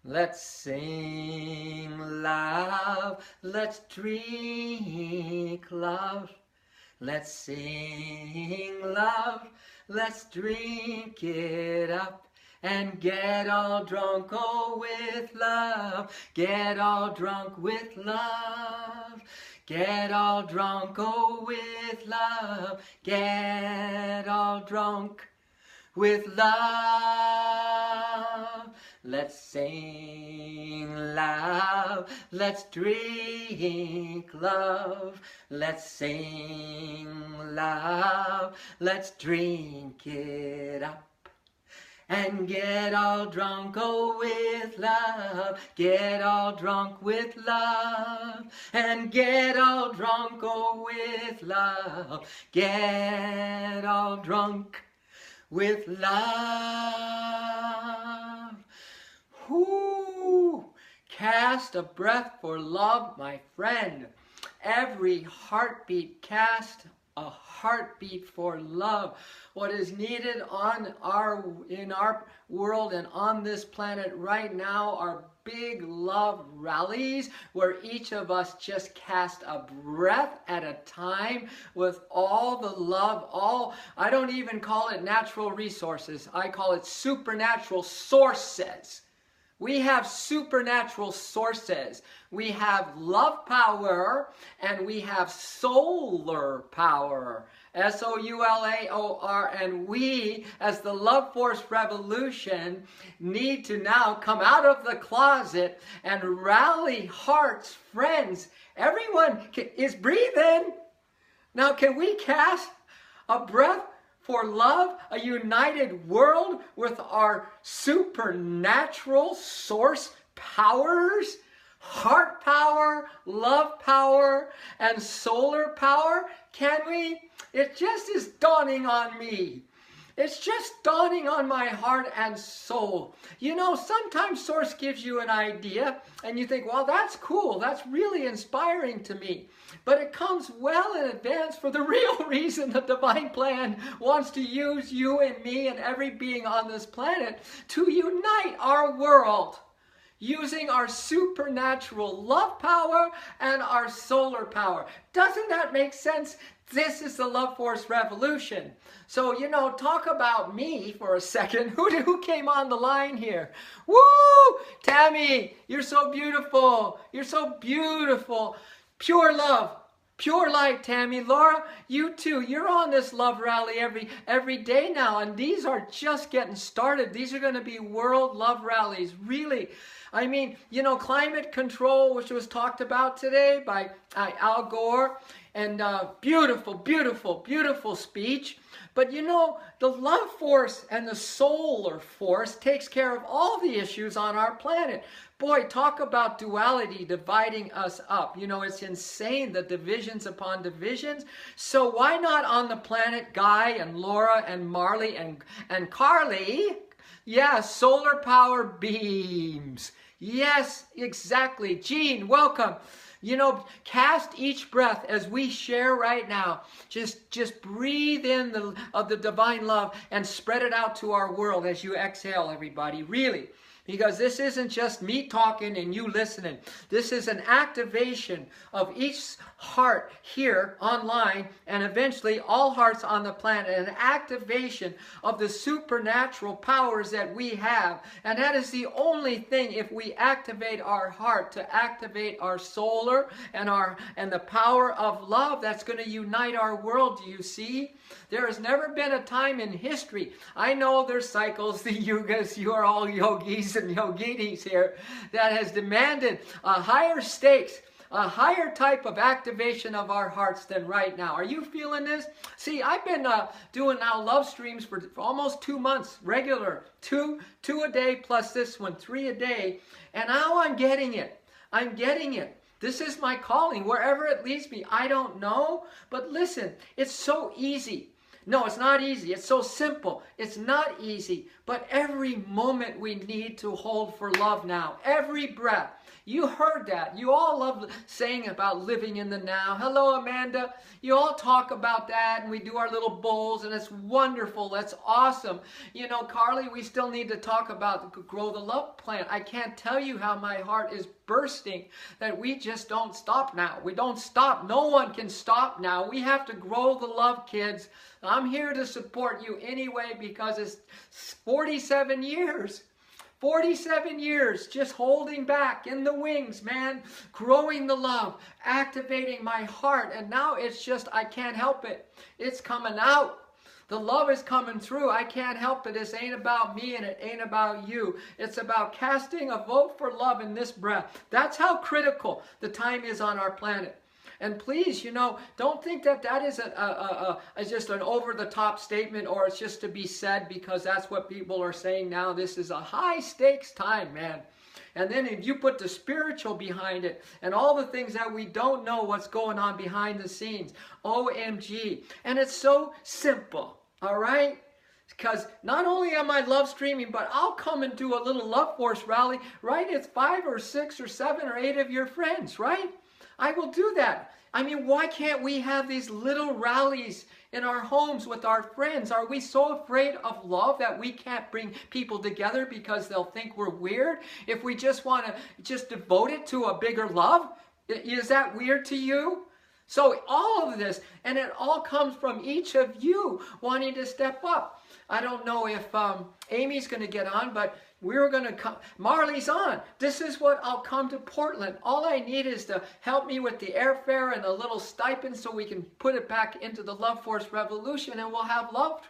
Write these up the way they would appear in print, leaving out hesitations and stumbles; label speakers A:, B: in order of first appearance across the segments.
A: Let's sing love, let's drink love. Let's sing love, let's drink it up. And get all drunk, oh, with love. Get all drunk with love. Get all drunk, oh, with love. Get all drunk with love. Let's sing love, let's drink love. Let's sing love, let's drink it up. And get all drunk, oh, with love. Get all drunk with love. And get all drunk, oh, with love. Get all drunk with love. Whoo! Cast a breath for love, my friend. Every heartbeat cast a heartbeat for love. What is needed in our world and on this planet right now are big love rallies where each of us just cast a breath at a time with all the love, I don't even call it natural resources, I call it supernatural sources. We have supernatural sources. We have love power and we have solar power. S-O-U-L-A-O-R. And we, as the Love Force Revolution, need to now come out of the closet and rally hearts, friends. Everyone is breathing. Now, can we cast a breath for love, a united world with our supernatural source powers, heart power, love power, and solar power? Can we? It just is dawning on me. It's just dawning on my heart and soul. You know, sometimes Source gives you an idea and you think, well, that's cool. That's really inspiring to me. But it comes well in advance for the real reason the divine plan wants to use you and me and every being on this planet to unite our world using our supernatural love power and our solar power. Doesn't that make sense? This is the Love Force Revolution. So, you know, talk about me for a second. Who came on the line here? Woo! Tammy, you're so beautiful. You're so beautiful. Pure love. Pure light, Tammy. Laura, you too. You're on this love rally every day now. And these are just getting started. These are going to be world love rallies. Really. I mean, you know, climate control, which was talked about today by Al Gore. And beautiful, beautiful, beautiful speech. But you know, the love force and the solar force takes care of all the issues on our planet. Boy, talk about duality dividing us up. You know, it's insane, the divisions upon divisions. So why not on the planet, Guy and Laura and Marley and Carly? Yeah, solar power beams. Yes, exactly. Jean, welcome. You know, cast each breath as we share right now. Just breathe in the divine love and spread it out to our world as you exhale, everybody. Really. Because this isn't just me talking and you listening. This is an activation of each heart here online and eventually all hearts on the planet. An activation of the supernatural powers that we have. And that is the only thing, if we activate our heart to activate our solar and the power of love, that's going to unite our world. Do you see? There has never been a time in history. I know there's cycles, the yugas, you are all yogis and yoginis here, that has demanded a higher stakes, a higher type of activation of our hearts than right now. Are you feeling this? See, I've been doing now love streams for almost 2 months, regular, two a day plus this one, 3 a day, and now I'm getting it. I'm getting it. This is my calling. Wherever it leads me, I don't know. But listen, it's so easy. No, it's not easy. It's so simple. It's not easy. But every moment we need to hold for love now. Every breath. You heard that. You all love saying about living in the now. Hello, Amanda. You all talk about that, and we do our little bowls, and it's wonderful. That's awesome. You know, Carly, we still need to talk about Grow the Love Plant. I can't tell you how my heart is bursting that we just don't stop now. We don't stop. No one can stop now. We have to grow the love, kids. I'm here to support you anyway because it's 47 years. 47 years just holding back in the wings, man, growing the love, activating my heart, and now it's just, I can't help it. It's coming out. The love is coming through. I can't help it. This ain't about me and it ain't about you. It's about casting a vote for love in this breath. That's how critical the time is on our planet. And please, you know, don't think that that is just an over-the-top statement or it's just to be said because that's what people are saying now. This is a high-stakes time, man. And then if you put the spiritual behind it and all the things that we don't know what's going on behind the scenes, OMG. And it's so simple, all right? Because not only am I love streaming, but I'll come and do a little Love Force rally, right? It's 5 or 6 or 7 or 8 of your friends, right? I will do that. I mean, why can't we have these little rallies in our homes with our friends? Are we so afraid of love that we can't bring people together because they'll think we're weird? If we just want to just devote it to a bigger love, is that weird to you? So all of this, and it all comes from each of you wanting to step up. I don't know if Amy's going to get on, but we're going to come. Marley's on. This is what I'll come to Portland. All I need is to help me with the airfare and a little stipend so we can put it back into the Love Force Revolution and we'll have love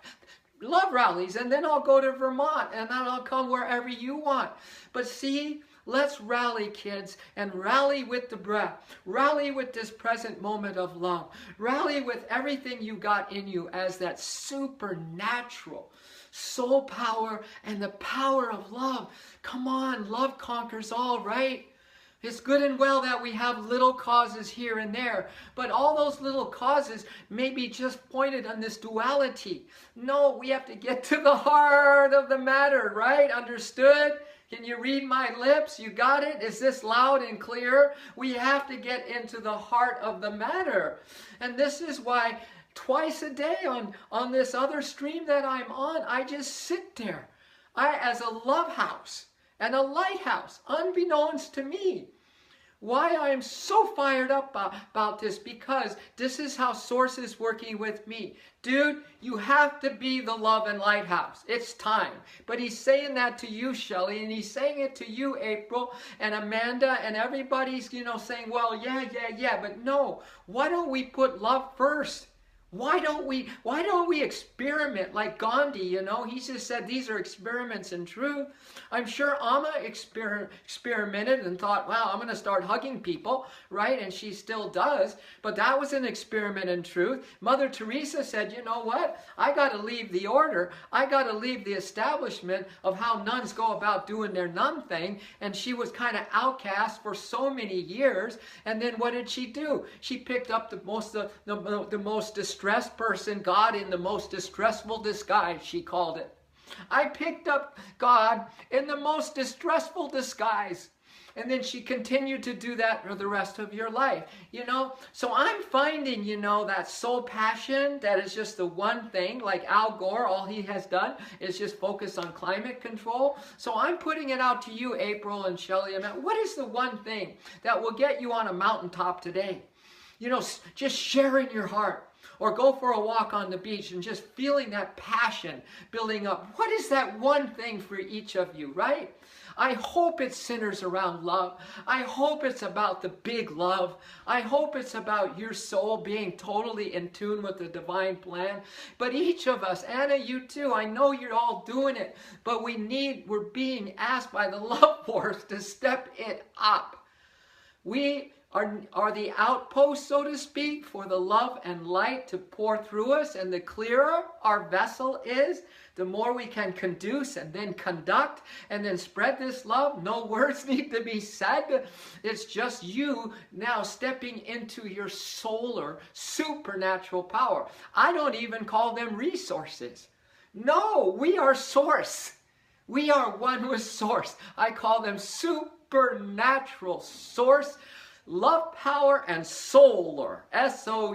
A: rallies. And then I'll go to Vermont and then I'll come wherever you want. But see, let's rally, kids, and rally with the breath. Rally with this present moment of love. Rally with everything you got in you as that supernatural soul power and the power of love. Come on, love conquers all, right? It's good and well that we have little causes here and there, but all those little causes may be just pointed on this duality. No, we have to get to the heart of the matter, right? Understood? Can you read my lips? You got it? Is this loud and clear? We have to get into the heart of the matter. And this is why twice a day on this other stream that I'm on, I just sit there. As a love house and a lighthouse, unbeknownst to me. Why I am so fired up about this, because this is how Source is working with me. Dude, you have to be the love and lighthouse. It's time. But he's saying that to you, Shelley, and he's saying it to you, April, and Amanda, and everybody's, you know, saying, well, yeah, but no. Why don't we put love first? Why don't we experiment like Gandhi, you know? He just said these are experiments in truth. I'm sure Amma experimented and thought, wow, I'm going to start hugging people, right? And she still does. But that was an experiment in truth. Mother Teresa said, you know what? I got to leave the order. I got to leave the establishment of how nuns go about doing their nun thing. And she was kind of outcast for so many years. And then what did she do? She picked up the most distressed person, God in the most distressful disguise, she called it. I picked up God in the most distressful disguise. And then she continued to do that for the rest of your life, you know. So I'm finding, you know, that soul passion that is just the one thing, like Al Gore, all he has done is just focus on climate control. So I'm putting it out to you, April and Shelley. What is the one thing that will get you on a mountaintop today? You know, just sharing your heart. Or go for a walk on the beach and just feeling that passion building up. What is that one thing for each of you, right? I hope it centers around love. I hope it's about the big love. I hope it's about your soul being totally in tune with the divine plan. But each of us, Anna, you too, I know you're all doing it, but we're being asked by the love force to step it up. We are the outposts, so to speak, for the love and light to pour through us. And the clearer our vessel is, the more we can conduce and then conduct and then spread this love. No words need to be said. It's just you now stepping into your solar, supernatural power. I don't even call them resources. No, we are source. We are one with source. I call them supernatural source, love, power, and solar. S-O-U-L-A-R,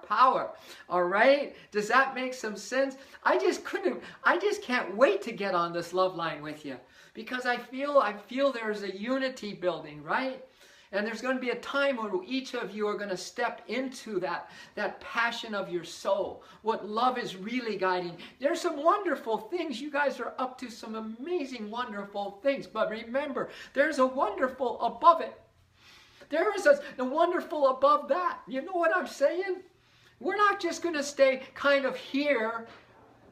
A: power. All right? Does that make some sense? I just can't wait to get on this love line with you, because I feel there's a unity building, right? And there's going to be a time when each of you are going to step into that passion of your soul, what love is really guiding. There's some wonderful things. You guys are up to some amazing, wonderful things. But remember, there's a wonderful above it. There is a wonderful above that. You know what I'm saying? We're not just going to stay kind of here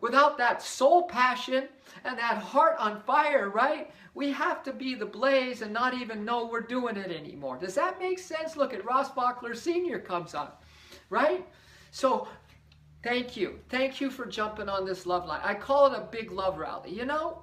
A: without that soul passion and that heart on fire, right? We have to be the blaze and not even know we're doing it anymore. Does that make sense? Look at Ross Bachler Sr. comes on, right? So thank you. Thank you for jumping on this love line. I call it a big love rally, you know?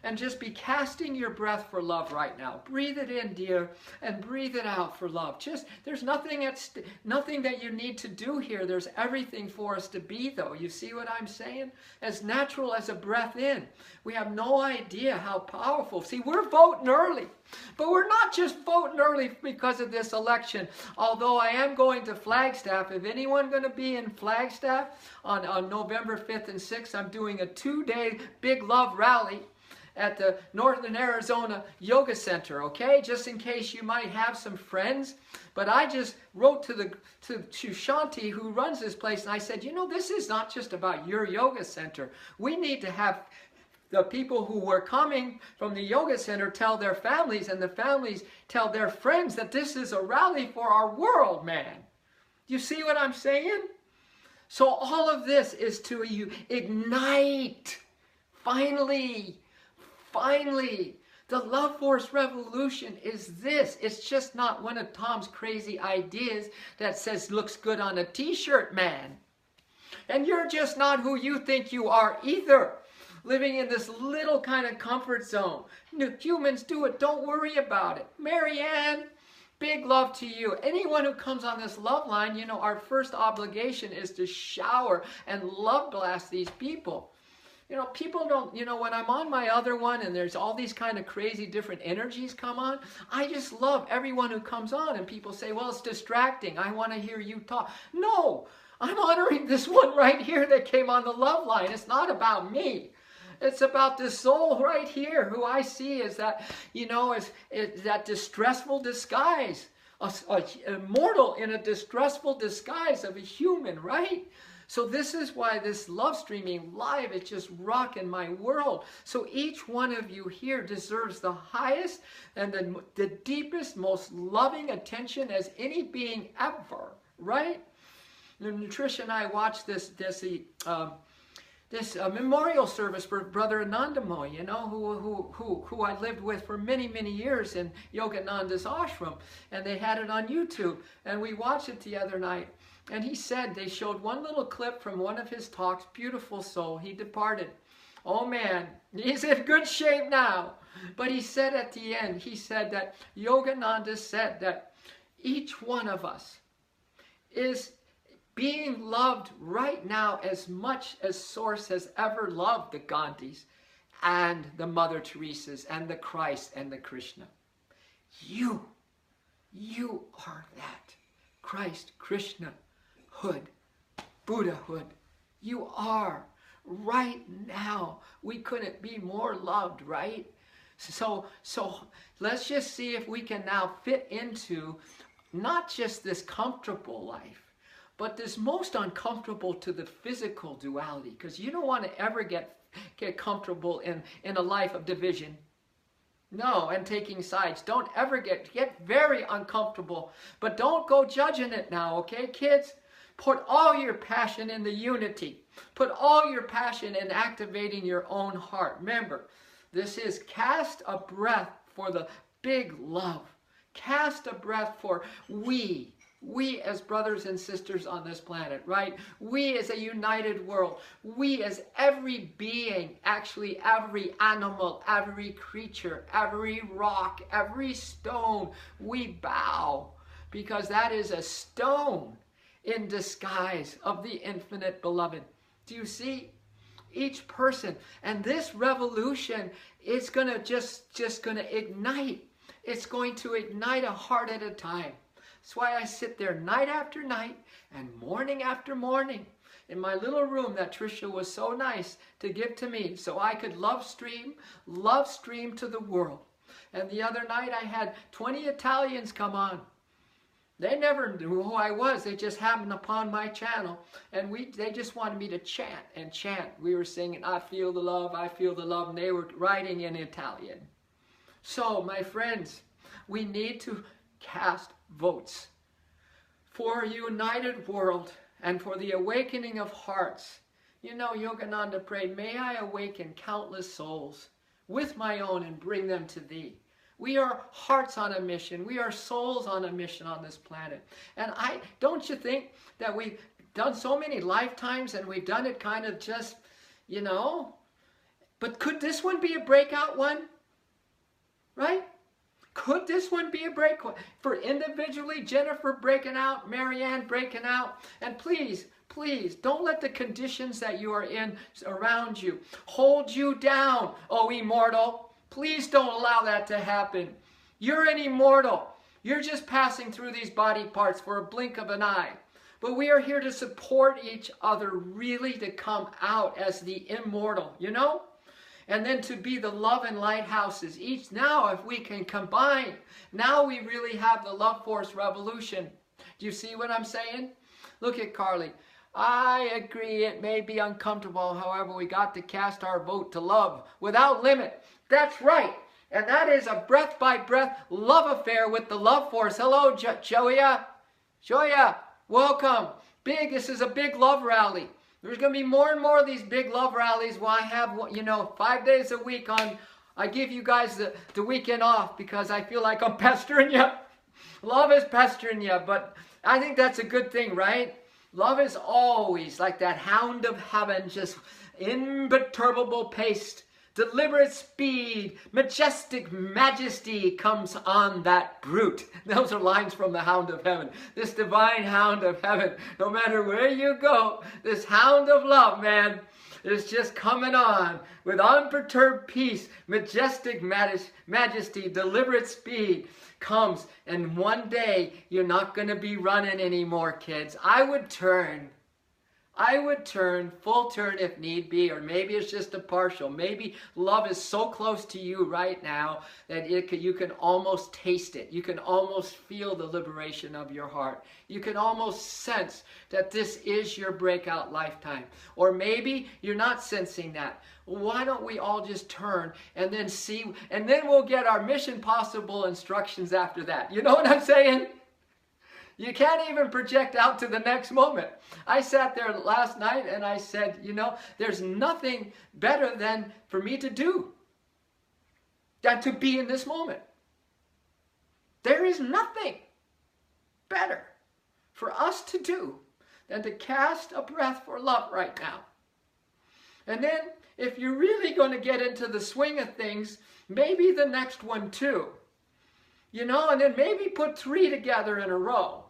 A: And just be casting your breath for love right now. Breathe it in, dear, and breathe it out for love. Just, there's nothing that you need to do here. There's everything for us to be, though. You see what I'm saying? As natural as a breath in. We have no idea how powerful. See, we're voting early. But we're not just voting early because of this election. Although I am going to Flagstaff. If anyone going to be in Flagstaff on November 5th and 6th, I'm doing a 2-day big love rally at the Northern Arizona Yoga Center, okay? Just in case you might have some friends. But I just wrote to Shanti, who runs this place, and I said, you know, this is not just about your yoga center. We need to have the people who were coming from the yoga center tell their families, and the families tell their friends that this is a rally for our world, man. You see what I'm saying? So all of this is to ignite, finally, the love force revolution is this. It's just not one of Tom's crazy ideas that says looks good on a t-shirt, man. And you're just not who you think you are either. Living in this little kind of comfort zone. Humans do it. Don't worry about it. Marianne, big love to you. Anyone who comes on this love line, you know, our first obligation is to shower and love blast these people. You know, people don't, you know, when I'm on my other one and there's all these kind of crazy different energies come on, I just love everyone who comes on, and people say, well, it's distracting. I want to hear you talk. No, I'm honoring this one right here that came on the love line. It's not about me. It's about this soul right here who I see as that, you know, as that distressful disguise, a mortal in a distressful disguise of a human, right? So this is why this love streaming live is just rocking my world. So each one of you here deserves the highest and the deepest, most loving attention as any being ever, right? Tricia and I watched this memorial service for Brother Anandamoy, you know, who I lived with for many, many years in Yogananda's ashram. And they had it on YouTube. And we watched it the other night. And he said, they showed one little clip from one of his talks, beautiful soul. He departed. Oh man, he's in good shape now. But he said at the end, he said that Yogananda said that each one of us is being loved right now as much as Source has ever loved the Gandhis and the Mother Teresas and the Christ and the Krishna. You are that Christ, Krishna, hood, Buddhahood. You are right now. We couldn't be more loved, right? So let's just see if we can now fit into not just this comfortable life, but this most uncomfortable to the physical duality, because you don't want to ever get comfortable in a life of division. No, and taking sides. Don't ever get very uncomfortable, but don't go judging it now, okay, kids? Put all your passion in the unity. Put all your passion in activating your own heart. Remember, this is cast a breath for the big love. Cast a breath for we as brothers and sisters on this planet, right? We as a united world. We as every being, actually every animal, every creature, every rock, every stone, we bow, because that is a stone in disguise of the infinite beloved. Do you see? Each person. And this revolution is going to just going to ignite. It's going to ignite a heart at a time. That's why I sit there night after night and morning after morning in my little room that Tricia was so nice to give to me so I could love stream to the world. And the other night I had 20 Italians come on. They never knew who I was. They just happened upon my channel. And they just wanted me to chant and chant. We were singing, I feel the love, I feel the love. And they were writing in Italian. So, my friends, we need to cast votes for a united world and for the awakening of hearts. You know, Yogananda prayed, may I awaken countless souls with my own and bring them to thee. We are hearts on a mission. We are souls on a mission on this planet. And don't you think that we've done so many lifetimes and we've done it kind of just, you know, but could this one be a breakout one? Right? Could this one be a breakout? For individually, Jennifer breaking out, Marianne breaking out. And please, please, don't let the conditions that you are in around you hold you down, oh immortal. Please don't allow that to happen. You're an immortal. You're just passing through these body parts for a blink of an eye. But we are here to support each other, really to come out as the immortal, you know? And then to be the love and lighthouses. Each now, if we can combine, now we really have the love force revolution. Do you see what I'm saying? Look at Carly. I agree, it may be uncomfortable. However, we got to cast our vote to love without limit. That's right. And that is a breath by breath love affair with the love force. Hello, Joya. Joya, welcome. This is a big love rally. There's going to be more and more of these big love rallies where I have, you know, 5 days a week on. I give you guys the weekend off because I feel like I'm pestering you. Love is pestering you, but I think that's a good thing, right? Love is always like that hound of heaven, just imperturbable pace, deliberate speed, majestic majesty comes on that brute. Those are lines from the hound of heaven. This divine hound of heaven, no matter where you go, this hound of love, man, is just coming on with unperturbed peace, majestic majesty, deliberate speed comes. And one day, you're not going to be running anymore, kids. I would turn full turn if need be, or maybe it's just a partial. Maybe love is so close to you right now that you can almost taste it. You can almost feel the liberation of your heart. You can almost sense that this is your breakout lifetime. Or maybe you're not sensing that. Why don't we all just turn and then see, and then we'll get our Mission Possible instructions after that. You know what I'm saying? You can't even project out to the next moment. I sat there last night and I said, you know, there's nothing better than for me to do than to be in this moment. There is nothing better for us to do than to cast a breath for love right now. And then if you're really going to get into the swing of things, maybe the next one too. You know, and then maybe put 3 together in a row.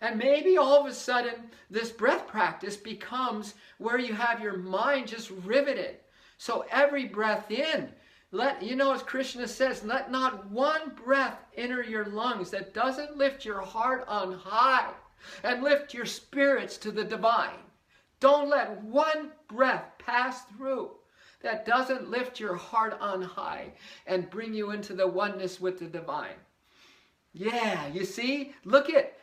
A: And maybe all of a sudden, this breath practice becomes where you have your mind just riveted. So every breath in, you know, as Krishna says, let not one breath enter your lungs that doesn't lift your heart on high and lift your spirits to the divine. Don't let one breath pass through that doesn't lift your heart on high and bring you into the oneness with the divine. Yeah, you see? Look at,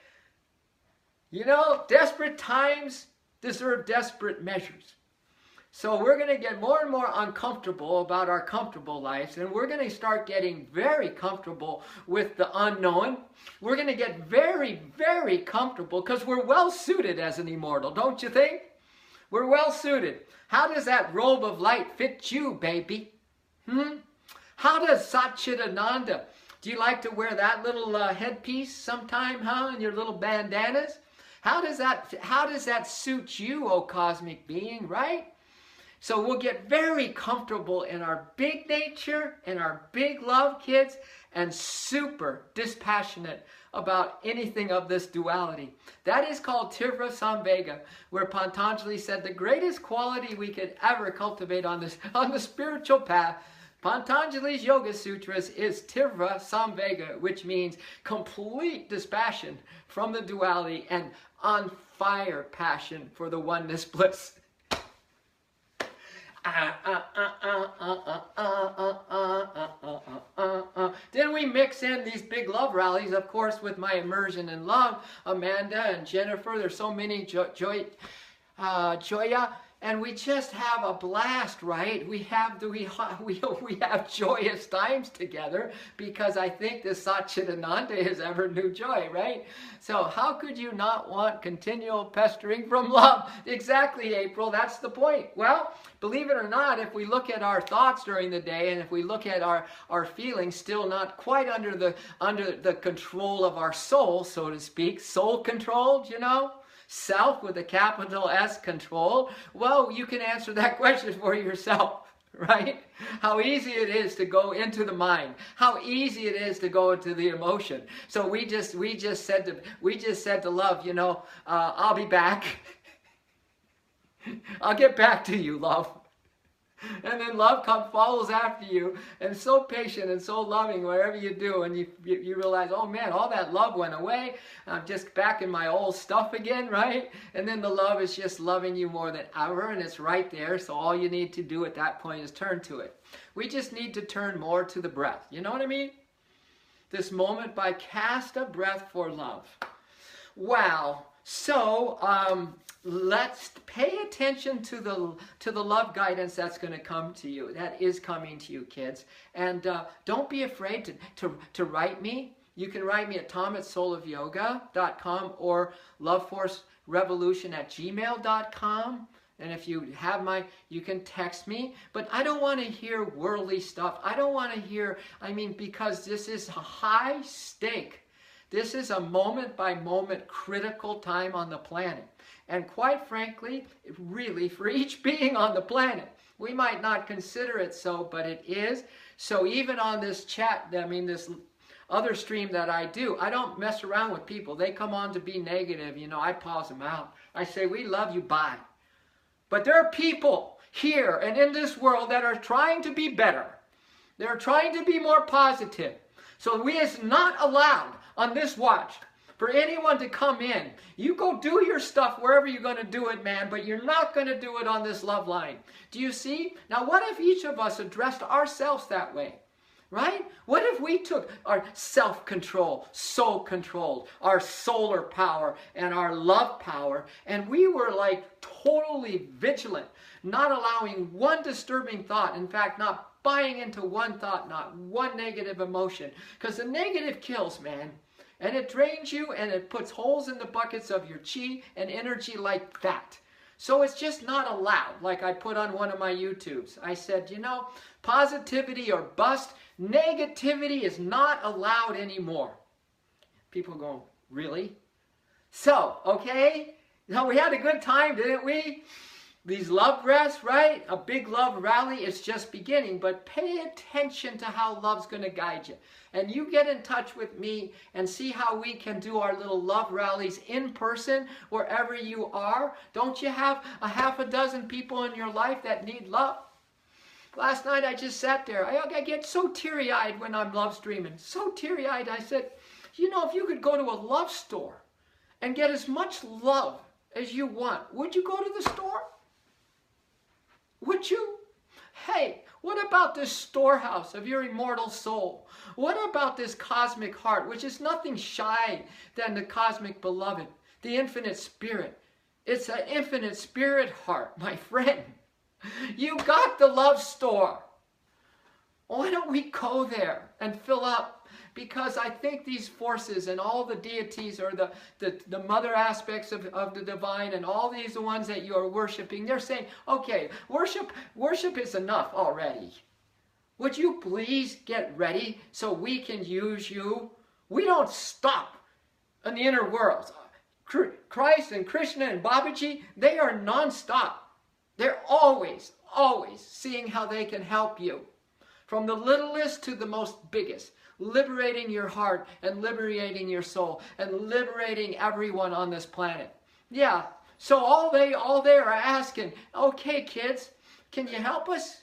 A: you know, desperate times deserve desperate measures. So we're going to get more and more uncomfortable about our comfortable lives, and we're going to start getting very comfortable with the unknown. We're going to get very, very comfortable because we're well suited as an immortal, don't you think? We're well suited. How does that robe of light fit you, baby? How does Satchidananda, Do you like to wear that little headpiece sometime, huh? And your little bandanas? How does that suit you, oh cosmic being, right? So we'll get very comfortable in our big nature and our big love, kids, and super dispassionate about anything of this duality. That is called Tirva Samvega, where Patanjali said the greatest quality we could ever cultivate on the spiritual path. Patanjali's Yoga Sutras is Tirva Samvega, which means complete dispassion from the duality and on fire passion for the oneness bliss. Then we mix in these big love rallies, of course, with my immersion in love. Amanda and Jennifer, there's so many, Joya, and we just have a blast, right? We have joyous times together because I think the Satchidananda is ever new joy, right? So how could you not want continual pestering from love? Exactly, April, that's the point. Well, believe it or not, if we look at our thoughts during the day and if we look at our feelings still not quite under the control of our soul, so to speak, soul controlled, you know? Self with a capital S control, well, you can answer that question for yourself, right? How easy it is to go into the mind, how easy it is to go into the emotion. So we just said to love, you know, I'll be back. I'll get back to you, love. And then love follows after you, and so patient and so loving wherever you do, and you realize, oh man, all that love went away. I'm just back in my old stuff again, right? And then the love is just loving you more than ever, and it's right there. So all you need to do at that point is turn to it. We just need to turn more to the breath. You know what I mean? This moment by cast a breath for love. Wow. So let's pay attention to the love guidance that's going to come to you. That is coming to you, kids. And don't be afraid to write me. You can write me at tom@soulofyoga.com or loveforcerevolution@gmail.com. And if you have you can text me. But I don't want to hear worldly stuff. I don't want to hear, because this is a high stake. This is a moment-by-moment critical time on the planet. And quite frankly, really, for each being on the planet, we might not consider it so, but it is. So even on this chat, this other stream that I do, I don't mess around with people. They come on to be negative, I pause them out. I say, we love you, bye. But there are people here and in this world that are trying to be better. They're trying to be more positive. So it's not allowed on this watch for anyone to come in. You go do your stuff wherever you're going to do it, man, but you're not going to do it on this love line. Do you see? Now, what if each of us addressed ourselves that way? Right? What if we took our self-control, soul-controlled, our solar power and our love power, and we were like totally vigilant, not allowing one disturbing thought, in fact, not buying into one thought, not one negative emotion, because the negative kills, man. And it drains you, and it puts holes in the buckets of your chi and energy like that. So it's just not allowed, like I put on one of my YouTubes. I said, positivity or bust, negativity is not allowed anymore. People go, really? So, okay, now we had a good time, didn't we? These love breaths, right? A big love rally is just beginning, but pay attention to how love's going to guide you. And you get in touch with me and see how we can do our little love rallies in person wherever you are. Don't you have a half a dozen people in your life that need love? Last night I just sat there. I get so teary-eyed when I'm love streaming. So teary-eyed. I said, if you could go to a love store and get as much love as you want, would you go to the store? Would you? Hey, what about this storehouse of your immortal soul? What about this cosmic heart, which is nothing shy than the cosmic beloved, the infinite spirit? It's an infinite spirit heart, my friend. You got the love store. Why don't we go there and fill up? Because I think these forces and all the deities or the mother aspects of the divine and all these the ones that you are worshiping, they're saying, okay, worship is enough already. Would you please get ready so we can use you? We don't stop in the inner worlds. Christ and Krishna and Babaji, they are non-stop. They're always seeing how they can help you. From the littlest to the most biggest. Liberating your heart and liberating your soul and liberating everyone on this planet. Yeah, so all they are asking, okay kids, can you help us?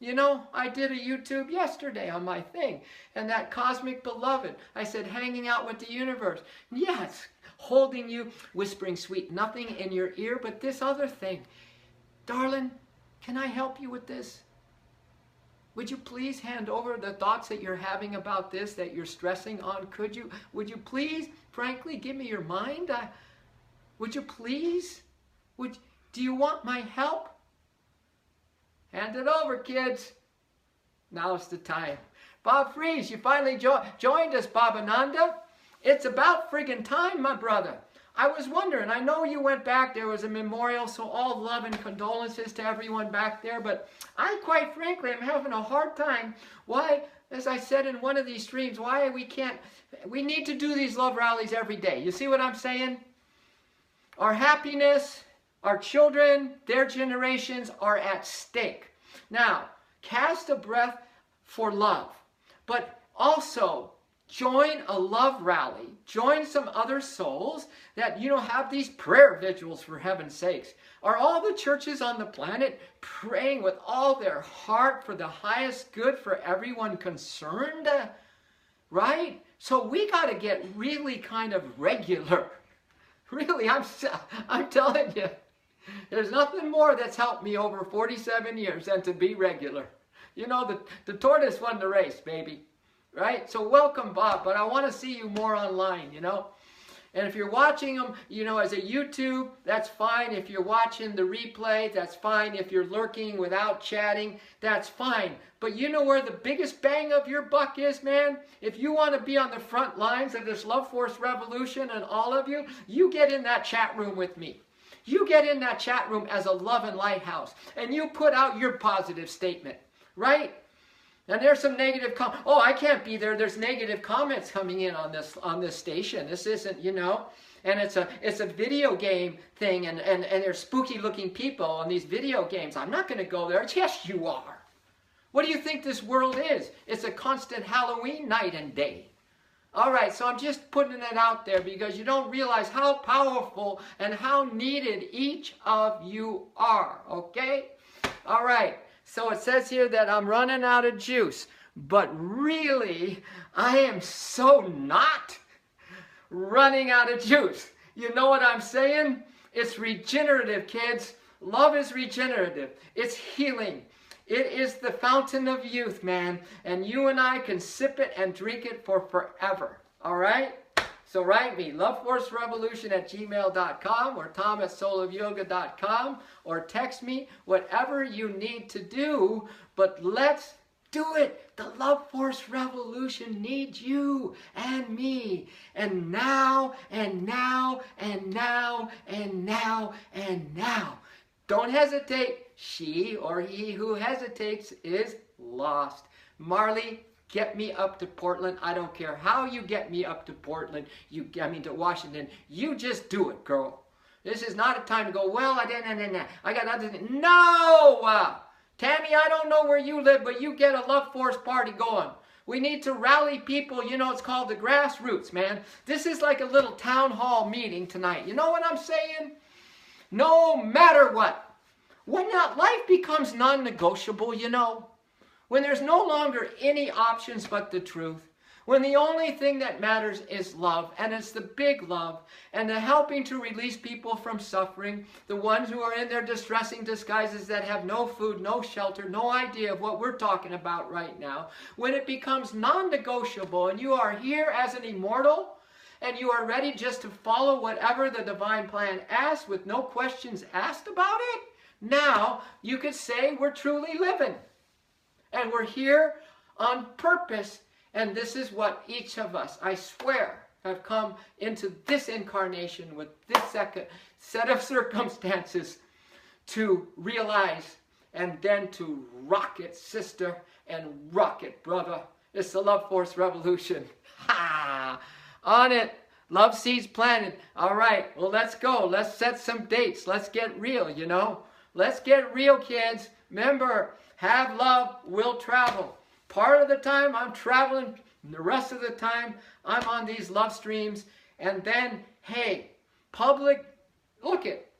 A: You know, I did a YouTube yesterday on my thing, and that cosmic beloved, I said, hanging out with the universe. Yes, holding you, whispering sweet nothing in your ear, but this other thing. Darling, can I help you with this? Would you please hand over the thoughts that you're having about this, that you're stressing on? Could you? Would you please, frankly, give me your mind? Would you please? Do you want my help? Hand it over, kids. Now's the time. Bob Fries, you finally joined us, Babananda. It's about friggin' time, my brother. I was wondering, I know you went back, there was a memorial, so all love and condolences to everyone back there, but I quite frankly am having a hard time. Why, as I said in one of these streams, why we need to do these love rallies every day. You see what I'm saying? Our happiness, our children, their generations are at stake. Now, cast a breath for love, but also join a love rally. Join some other souls that, have these prayer vigils, for heaven's sakes. Are all the churches on the planet praying with all their heart for the highest good for everyone concerned? Right? So we got to get really kind of regular. Really, I'm telling you, there's nothing more that's helped me over 47 years than to be regular. The tortoise won the race, baby. Right? So welcome, Bob, but I want to see you more online, And if you're watching them, as a YouTube, that's fine. If you're watching the replay, that's fine. If you're lurking without chatting, that's fine. But you know where the biggest bang of your buck is, man? If you want to be on the front lines of this Love Force revolution, and all of you, you get in that chat room with me. You get in that chat room as a love and lighthouse, and you put out your positive statement, right? And there's some negative comments. Oh, I can't be there. There's negative comments coming in on this station. This isn't, and it's a video game thing, and there's spooky looking people on these video games. I'm not going to go there. Yes, you are. What do you think this world is? It's a constant Halloween night and day. All right, so I'm just putting it out there because you don't realize how powerful and how needed each of you are, okay? All right. So it says here that I'm running out of juice, but really, I am so not running out of juice. You know what I'm saying? It's regenerative, kids. Love is regenerative. It's healing. It is the fountain of youth, man. And you and I can sip it and drink it for forever. All right? So write me, loveforcerevolution@gmail.com or tom@soulofyoga.com, or text me, whatever you need to do, but let's do it. The Love Force Revolution needs you and me. And now, and now, and now, and now, and now. Don't hesitate. She or he who hesitates is lost. Marley, get me up to Portland. I don't care how you get me up to Portland. To Washington. You just do it, girl. This is not a time to go, well, I got other things. No! Tammy, I don't know where you live, but you get a Love Force party going. We need to rally people. It's called the grassroots, man. This is like a little town hall meeting tonight. You know what I'm saying? No matter what. When life becomes non-negotiable, when there's no longer any options but the truth, when the only thing that matters is love, and it's the big love, and the helping to release people from suffering, the ones who are in their distressing disguises that have no food, no shelter, no idea of what we're talking about right now, when it becomes non-negotiable and you are here as an immortal, and you are ready just to follow whatever the divine plan asks with no questions asked about it, now you could say we're truly living. And we're here on purpose. And this is what each of us, I swear, have come into this incarnation with this second set of circumstances to realize and then to rock it, sister, and rock it, brother. It's the Love Force Revolution. Ha! On it. Love seeds planted. All right, well, let's go. Let's set some dates. Let's get real, you know. Let's get real, kids. Remember, have love, will travel. Part of the time I'm traveling, the rest of the time I'm on these love streams. And then, hey, public, look it.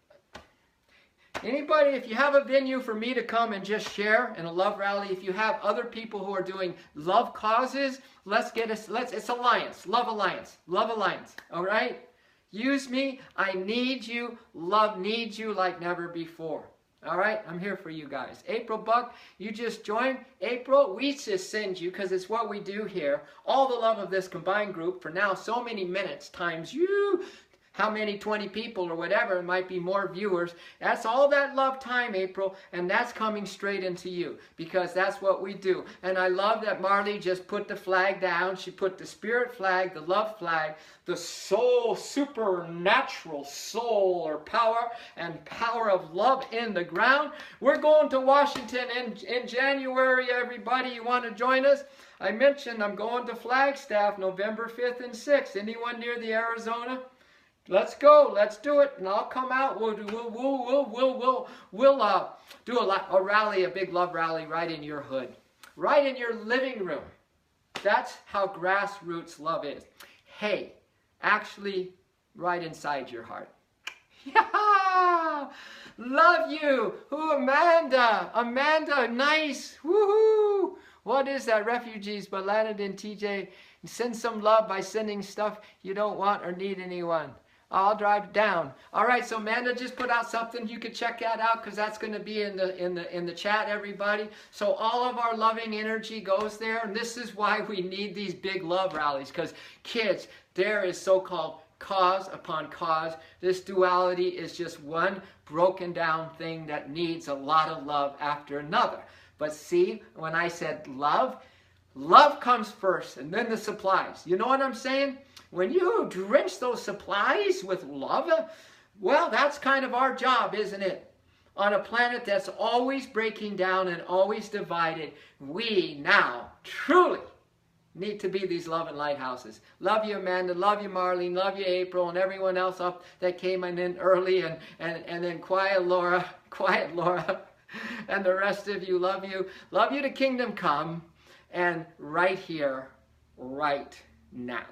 A: Anybody, if you have a venue for me to come and just share in a love rally, if you have other people who are doing love causes, it's alliance, love alliance, all right? Use me, I need you, love needs you like never before. All right, I'm here for you guys. April Buck, you just joined. April, we just send you, because it's what we do here, all the love of this combined group for now, so many minutes times you, how many, 20 people or whatever, it might be more viewers. That's all that love time, April, and that's coming straight into you, because that's what we do. And I love that Marley just put the flag down. She put the spirit flag, the love flag, the soul, supernatural soul or power and power of love in the ground. We're going to Washington in January, everybody. You want to join us? I mentioned I'm going to Flagstaff November 5th and 6th. Anyone near the Arizona? Let's go. Let's do it, and I'll come out. We'll do a rally, a big love rally, right in your hood, right in your living room. That's how grassroots love is. Hey, actually, right inside your heart. Yeah, love you. Ooh, Amanda, nice. Woohoo! What is that? Refugees, but landed in TJ. Send some love by sending stuff you don't want or need anyone. I'll drive down. All right, so Amanda just put out something. You can check that out, because that's going to be in the chat, everybody. So all of our loving energy goes there, and this is why we need these big love rallies, because kids, there is so-called cause upon cause. This duality is just one broken down thing that needs a lot of love after another. But see, when I said love comes first, and then the supplies. You know what I'm saying? When you drench those supplies with love, well, that's kind of our job, isn't it? On a planet that's always breaking down and always divided, we now truly need to be these loving lighthouses. Love you, Amanda. Love you, Marlene. Love you, April, and everyone else up that came in early, and then Quiet Laura, and the rest of you. Love you. Love you to kingdom come, and right here, right now.